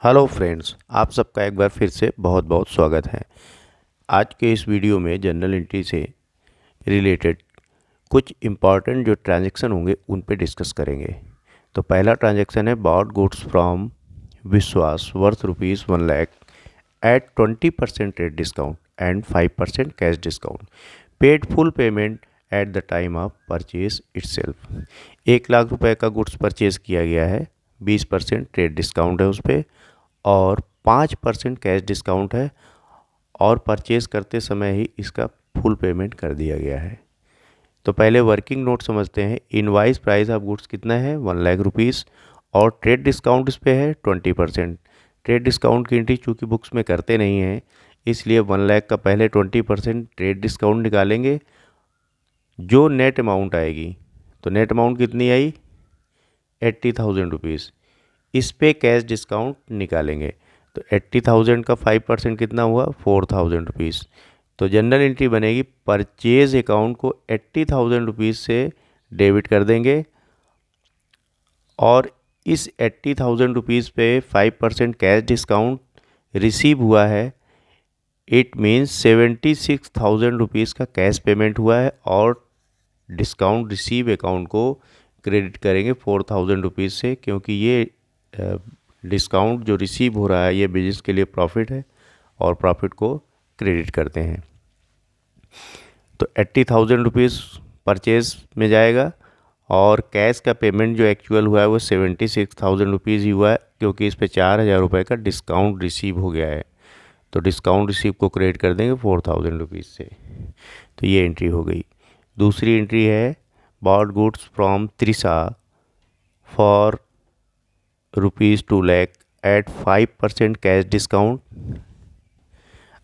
Hello friends, आप सबका एक बार फिर से बहुत बहुत स्वागत है। आज के इस वीडियो में जनरल एंट्री से रिलेटेड कुछ इम्पॉर्टेंट जो ट्रांजैक्शन होंगे उन पे डिस्कस करेंगे। तो पहला ट्रांजैक्शन है bought goods from Vishwas worth ₹1,00,000 at 20% rate discount and 5% cash discount, paid full payment at the time of purchase itself. 1,00,000 का गुड्स परचेज किया गया है, 20% ट्रेड डिस्काउंट है उस पर और 5% कैश डिस्काउंट है और परचेज़ करते समय ही इसका फुल पेमेंट कर दिया गया है। तो पहले वर्किंग नोट समझते हैं। इनवाइस प्राइस ऑफ गुड्स कितना है, ₹1,00,000 और ट्रेड डिस्काउंट इस पे है 20%। ट्रेड डिस्काउंट की एंट्री चूँकि बुक्स में करते नहीं हैं, इसलिए 1,00,000 का पहले 20% ट्रेड डिस्काउंट निकालेंगे। जो नेट अमाउंट आएगी, तो नेट अमाउंट कितनी आई, ₹80,000। इस पे कैश डिस्काउंट निकालेंगे, तो 80,000 का 5% कितना हुआ, ₹4,000। तो जनरल एंट्री बनेगी, परचेज अकाउंट को ₹80,000 से डेबिट कर देंगे और इस ₹80,000 पे 5% कैश डिस्काउंट रिसीव हुआ है। इट मीन्स ₹76,000 का कैश पेमेंट हुआ है और डिस्काउंट रिसीव अकाउंट को क्रेडिट करेंगे ₹4,000 से, क्योंकि ये डिस्काउंट जो रिसीव हो रहा है ये बिजनेस के लिए प्रॉफिट है और प्रॉफिट को क्रेडिट करते हैं। तो ₹80,000 परचेज में जाएगा और कैश का पेमेंट जो एक्चुअल हुआ है वो ₹76,000 ही हुआ है, क्योंकि इस पे ₹4,000 का डिस्काउंट रिसीव हो गया है। तो डिस्काउंट रिसीव को क्रेडिट कर देंगे ₹4,000 से। तो ये एंट्री हो गई। दूसरी एंट्री है bought goods from Trisha for ₹2,00,000 at 5% cash discount.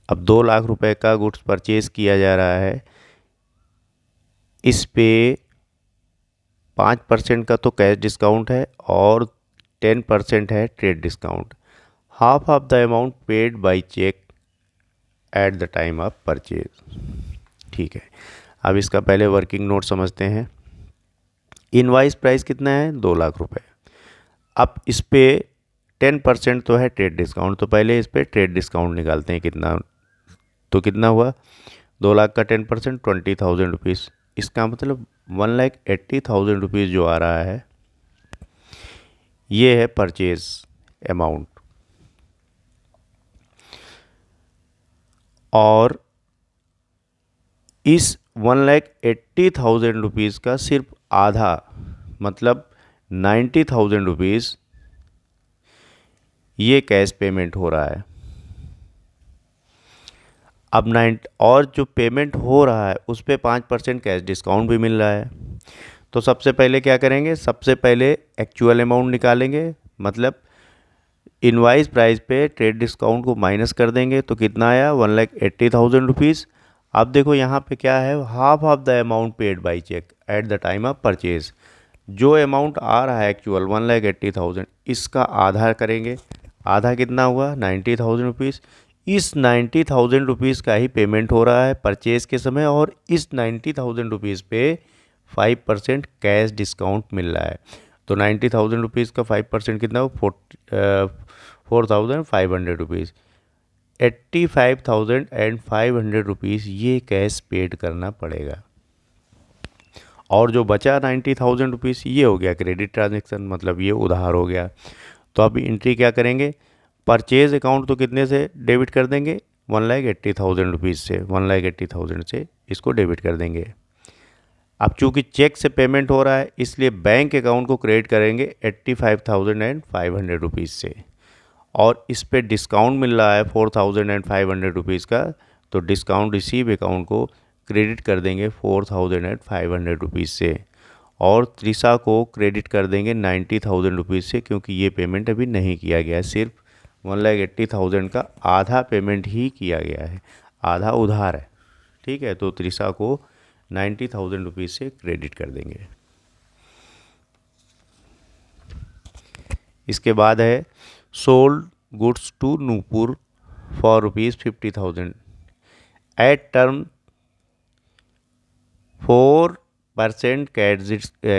अब ₹2,00,000 का गुड्स परचेज किया जा रहा है, इस पे 5% का तो कैश डिस्काउंट है और 10% है trade discount. Half of the amount paid by cheque at the time of purchase. ठीक है, अब इसका पहले वर्किंग नोट समझते हैं। इनवाइस प्राइस कितना है, ₹2,00,000। अब इस पे 10% तो है ट्रेड डिस्काउंट, तो पहले इस पे ट्रेड डिस्काउंट निकालते हैं कितना। तो कितना हुआ, 2,00,000 का 10% ₹20,000। इसका मतलब ₹1,80,000 जो आ रहा है ये है परचेज अमाउंट। और इस ₹1,80,000 का सिर्फ आधा, मतलब ₹90,000 ये कैश पेमेंट हो रहा है। अब और जो पेमेंट हो रहा है उस पे 5% कैश डिस्काउंट भी मिल रहा है। तो सबसे पहले क्या करेंगे, सबसे पहले एक्चुअल अमाउंट निकालेंगे, मतलब इनवाइस प्राइस पे ट्रेड डिस्काउंट को माइनस कर देंगे। तो कितना आया, ₹1,80,000। अब देखो यहाँ पे क्या है, half of the amount paid by cheque at the time of purchase. जो अमाउंट आ रहा है एक्चुअल 1,80,000, इसका आधा करेंगे। आधा कितना हुआ, ₹90,000। इस ₹90,000 का ही पेमेंट हो रहा है परचेज के समय और इस ₹90,000 पे 5% कैश डिस्काउंट मिल रहा है। तो ₹90,000 का 5% कितना हो, ₹4,500। ₹85,500 ये कैश पेड करना पड़ेगा। और जो बचा ₹90,000 ये हो गया क्रेडिट ट्रांजेक्शन, मतलब ये उधार हो गया। तो अब एंट्री क्या करेंगे, परचेज अकाउंट तो कितने से डेबिट कर देंगे, ₹1,80,000 से, 1,80,000 से इसको डेबिट कर देंगे। अब चूंकि चेक से पेमेंट हो रहा है इसलिए बैंक अकाउंट को क्रेडिट करेंगे ₹85,500 से। और इस पे डिस्काउंट मिल रहा है ₹4,500 का, तो डिस्काउंट रिसीव अकाउंट को क्रेडिट कर देंगे ₹4,500 से। और त्रिशा को क्रेडिट कर देंगे ₹90,000 से, क्योंकि ये पेमेंट अभी नहीं किया गया है, सिर्फ 1,80,000 का आधा पेमेंट ही किया गया है, आधा उधार है। ठीक है, तो त्रिशा को ₹90,000 से क्रेडिट कर देंगे। इसके बाद है sold goods to Nupur for ₹50,000 at term 4%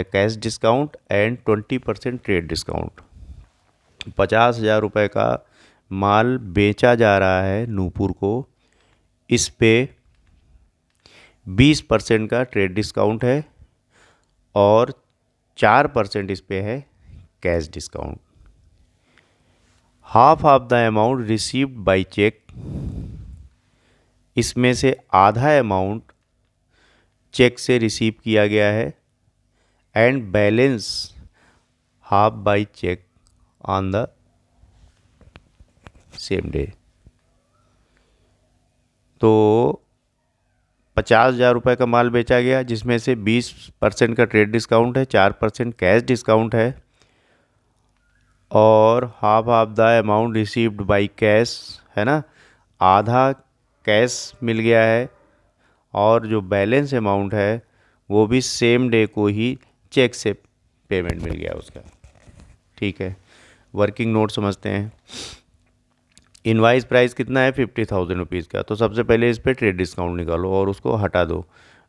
cash discount and 20% trade discount. 50,000 रुपये का माल बेचा जा रहा है नूपुर को। इस पे 20% का ट्रेड डिस्काउंट है और 4% इस पे है cash discount. Half of the amount received by cheque, इसमें से आधा अमाउंट चेक से रिसीव किया गया है। And balance half by cheque on the same day. तो 50,000 रुपये का माल बेचा गया, जिसमें से 20% का ट्रेड डिस्काउंट है, 4% कैश डिस्काउंट है और half of the amount received by cash, है ना, आधा कैश मिल गया है और जो बैलेंस अमाउंट है वो भी सेम डे को ही चेक से पेमेंट मिल गया उसका। ठीक है, वर्किंग नोट समझते हैं। इनवाइस प्राइस कितना है 50,000 रुपीज़ का। तो सबसे पहले इस पर ट्रेड डिस्काउंट निकालो और उसको हटा दो।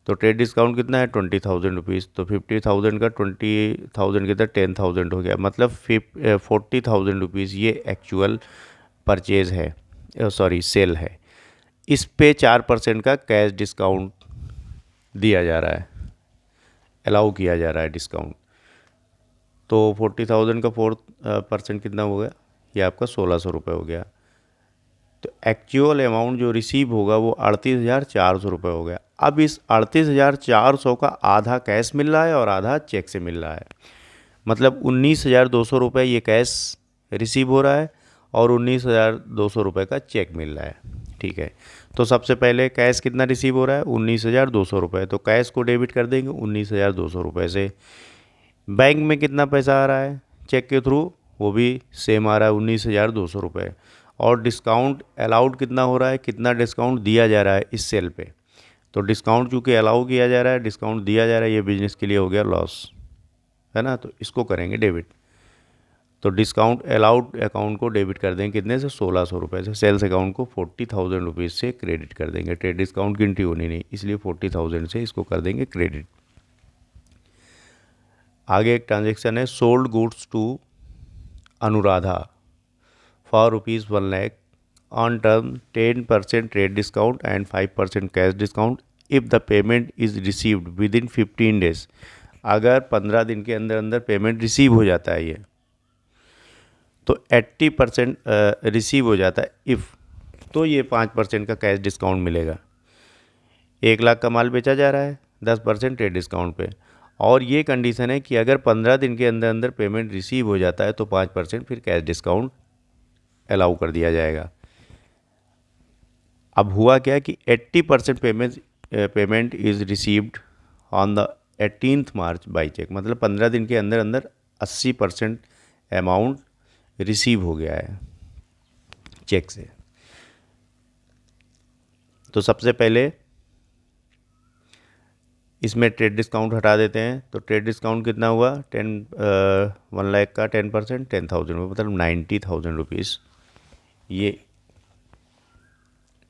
तो ट्रेड डिस्काउंट कितना है 20,000 रुपीज़। तो 50,000 का 20,000 कितना 10,000 हो गया, मतलब 40,000 रुपीज़ ये एक्चुअल परचेज़ है, सॉरी सेल है। इस पे 4% का कैश डिस्काउंट दिया जा रहा है, अलाउ किया जा रहा है डिस्काउंट। तो 40,000 का 4% कितना हो गया, ये आपका 1,600 रुपये हो गया। तो एक्चुअल अमाउंट जो रिसीव होगा वो 38,400 रुपये हो गया। अब इस 38,400 का आधा कैश मिल रहा है और आधा चेक से मिल रहा है, मतलब 19,200 रुपये ये कैश रिसीव हो रहा है और 19,200 रुपये का चेक मिल रहा है। ठीक है, तो सबसे पहले कैश कितना रिसीव हो रहा है 19,200 रुपये। तो कैश को डेबिट कर देंगे 19,200 रुपये से। बैंक में कितना पैसा आ रहा है चेक के थ्रू, वो भी सेम आ रहा है 19,200 रुपये। और डिस्काउंट अलाउड कितना हो रहा है, कितना डिस्काउंट दिया जा रहा है इस सेल पे। तो डिस्काउंट चूँकि अलाउ किया जा रहा है, डिस्काउंट दिया जा रहा है, ये बिजनेस के लिए हो गया लॉस, है ना। तो इसको करेंगे डेबिट। तो डिस्काउंट अलाउड अकाउंट को डेबिट कर देंगे कितने से 1,600 रुपये से। सेल्स अकाउंट को 40,000 रुपीज़ से क्रेडिट कर देंगे। ट्रेड डिस्काउंट की एंट्री होनी नहीं, इसलिए 40,000 से इसको कर देंगे क्रेडिट। आगे एक ट्रांजेक्शन है sold goods to Anuradha for ₹1 lakh on term 10% trade discount and 5% cash discount if the payment is received within 15 days. अगर 15 दिन के अंदर अंदर पेमेंट रिसीव हो जाता है ये, तो 80% रिसीव हो जाता है इफ़, तो ये 5% का कैश डिस्काउंट मिलेगा। 1 लाख का माल बेचा जा रहा है 10% ट्रेड डिस्काउंट पे, और ये कंडीशन है कि अगर 15 दिन के अंदर अंदर पेमेंट रिसीव हो जाता है तो 5% फिर कैश डिस्काउंट अलाउ कर दिया जाएगा। अब हुआ क्या कि 80% payment is received on the 18th March by cheque, मतलब 15 दिन के अंदर अंदर 80% अमाउंट रिसीव हो गया है चेक से। तो सबसे पहले इसमें ट्रेड डिस्काउंट हटा देते हैं। तो ट्रेड डिस्काउंट कितना हुआ 1 लाख का 10% 10,000 रुपये, मतलब 90,000 रुपीज़ ये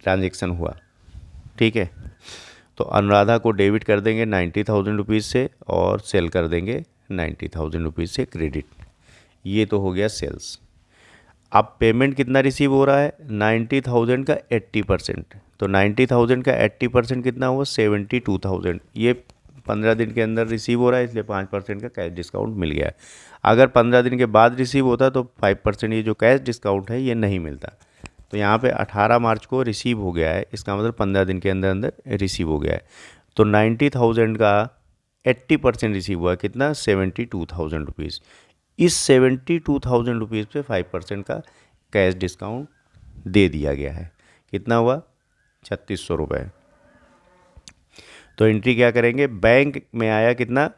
ट्रांजेक्शन हुआ। ठीक है, तो अनुराधा को डेबिट कर देंगे 90,000 रुपीज़ से और सेल कर देंगे 90,000 रुपीज़ से क्रेडिट। ये तो हो गया सेल्स। अब पेमेंट कितना रिसीव हो रहा है 90,000 का 80%। तो 90,000 का 80% कितना हुआ 72,000। ये 15 दिन के अंदर रिसीव हो रहा है, इसलिए 5% का कैश डिस्काउंट मिल गया है। अगर 15 दिन के बाद रिसीव होता तो 5% ये जो कैश डिस्काउंट है ये नहीं मिलता। तो यहाँ पे 18 मार्च को रिसीव हो गया है, इसका मतलब 15 दिन के अंदर अंदर रिसीव हो गया है। तो 90,000 का 80% रिसीव हुआ, कितना 72,000 रुपीज़। इस 72,000 रुपीज़ पे 5% का कैश डिस्काउंट दे दिया गया है। कितना हुआ 3,600 रुपये। तो एंट्री क्या करेंगे, बैंक में आया कितना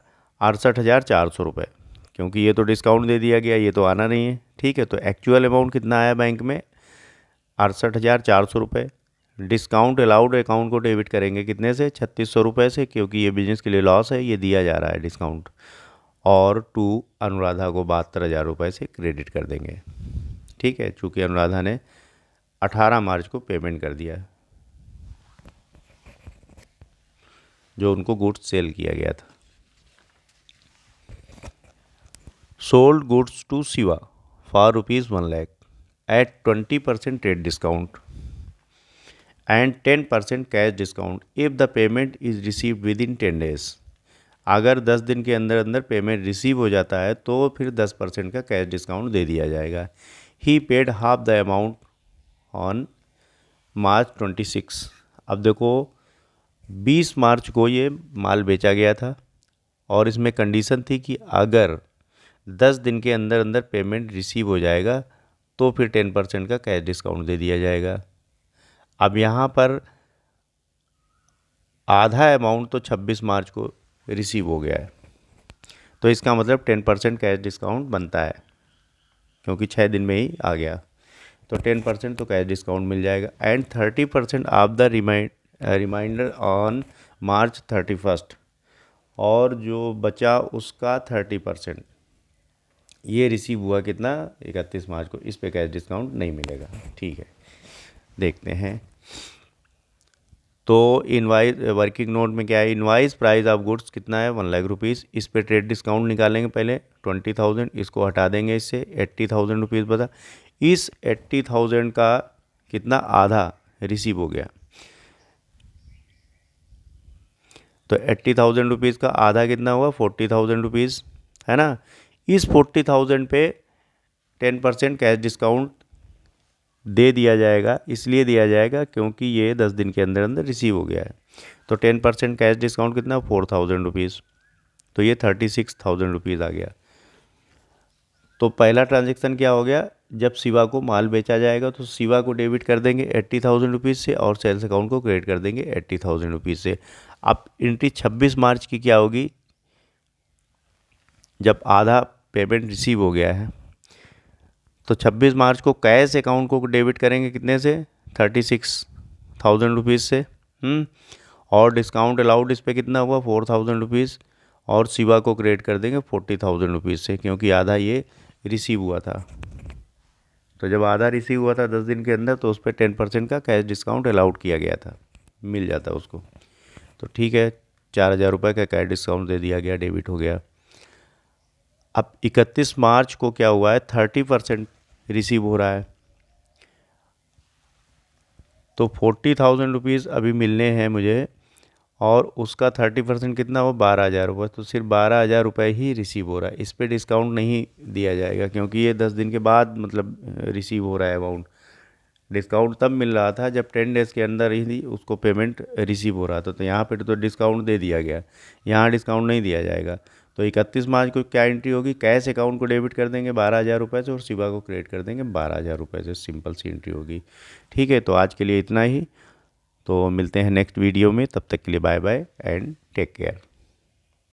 68,400 रुपये, क्योंकि ये तो डिस्काउंट दे दिया गया, ये तो आना नहीं है। ठीक है, तो एक्चुअल अमाउंट कितना आया बैंक में 68,400 रुपये। डिस्काउंट अलाउड अकाउंट को डेबिट करेंगे कितने से 3,600 रुपये से, क्योंकि ये बिजनेस के लिए लॉस है, ये दिया जा रहा है डिस्काउंट। और टू अनुराधा को 72,000 रुपये से क्रेडिट कर देंगे। ठीक है, चूँकि अनुराधा ने 18 मार्च को पेमेंट कर दिया जो उनको गुड्स सेल किया गया था। Sold goods to Shiva for ₹1 lakh at 20% trade discount and 10% cash discount if the payment is received within 10 days। अगर 10 दिन के अंदर अंदर पेमेंट रिसीव हो जाता है तो फिर 10% का कैश डिस्काउंट दे दिया जाएगा। He paid half the amount on March 26। अब देखो 20 मार्च को ये माल बेचा गया था और इसमें कंडीशन थी कि अगर 10 दिन के अंदर अंदर पेमेंट रिसीव हो जाएगा तो फिर 10% का कैश डिस्काउंट दे दिया जाएगा। अब यहाँ पर आधा अमाउंट तो 26 मार्च को रिसीव हो गया है, तो इसका मतलब 10% कैश डिस्काउंट बनता है क्योंकि 6 दिन में ही आ गया, तो 10% तो कैश डिस्काउंट मिल जाएगा। And 30% of the reminder on March 31। और जो बचा उसका 30% ये रिसीव हुआ कितना 31 मार्च को, इस पे कैश डिस्काउंट नहीं मिलेगा। ठीक है, देखते हैं। तो इनवाइस वर्किंग नोट में क्या है, इनवाइस प्राइस ऑफ गुड्स कितना है ₹1,00,000। इस पे ट्रेड डिस्काउंट निकालेंगे पहले 20,000, इसको हटा देंगे, इससे 80,000 रुपीज़ बचा। इस 80,000 का कितना आधा रिसीव हो गया, तो 80,000 रुपीज़ का आधा कितना हुआ 40,000 रुपीज़, है ना। इस 40,000 पे 10% कैश डिस्काउंट दे दिया जाएगा, इसलिए दिया जाएगा क्योंकि ये 10 दिन के अंदर अंदर रिसीव हो गया है। तो 10% कैश डिस्काउंट कितना 4,000 रुपीज़, तो ये 36,000 रुपीज़ आ गया। तो पहला ट्रांजेक्शन क्या हो गया, जब शिवा को माल बेचा जाएगा तो शिवा को डेबिट कर देंगे 80,000 रुपीज़ से और सेल्स अकाउंट को क्रेडिट कर देंगे 80,000 रुपीज़ से। अब एंट्री 26 मार्च की क्या होगी, जब आधा पेमेंट रिसीव हो गया है तो 26 मार्च को कैश अकाउंट को डेबिट करेंगे कितने से 36,000 रुपीज़ से। और डिस्काउंट अलाउड इस पर कितना हुआ 4,000 रुपीज़ और शिवा को क्रेडिट कर देंगे 40,000 रुपीज़ से क्योंकि आधा ये रिसीव हुआ था। तो जब आधा रिसीव हुआ था 10 दिन के अंदर तो उस पर 10% का कैश डिस्काउंट अलाउड किया गया था, मिल जाता उसको। तो ठीक है, 4,000 रुपये का कैश डिस्काउंट दे दिया गया, डेबिट हो गया। अब 31 मार्च को क्या हुआ है 30% रिसीव हो रहा है, तो 40,000 रुपीज़ अभी मिलने हैं मुझे और उसका 30% कितना हो 12,000 रुपये, तो सिर्फ 12,000 रुपये ही रिसीव हो रहा है। इस पे डिस्काउंट नहीं दिया जाएगा क्योंकि ये 10 दिन के बाद मतलब रिसीव हो रहा है अमाउंट। डिस्काउंट तब मिल रहा था जब 10 डेज़ के अंदर ही उसको पेमेंट रिसीव हो रहा था, तो यहाँ पे तो डिस्काउंट दे दिया गया, यहाँ डिस्काउंट नहीं दिया जाएगा। तो 31 मार्च को क्या एंट्री होगी, कैश अकाउंट को डेबिट कर देंगे 12,000 रुपये से और शिवा को क्रेडिट कर देंगे 12,000 रुपये से, सिंपल सी एंट्री होगी। ठीक है, तो आज के लिए इतना ही, तो मिलते हैं नेक्स्ट वीडियो में, तब तक के लिए bye bye and take care.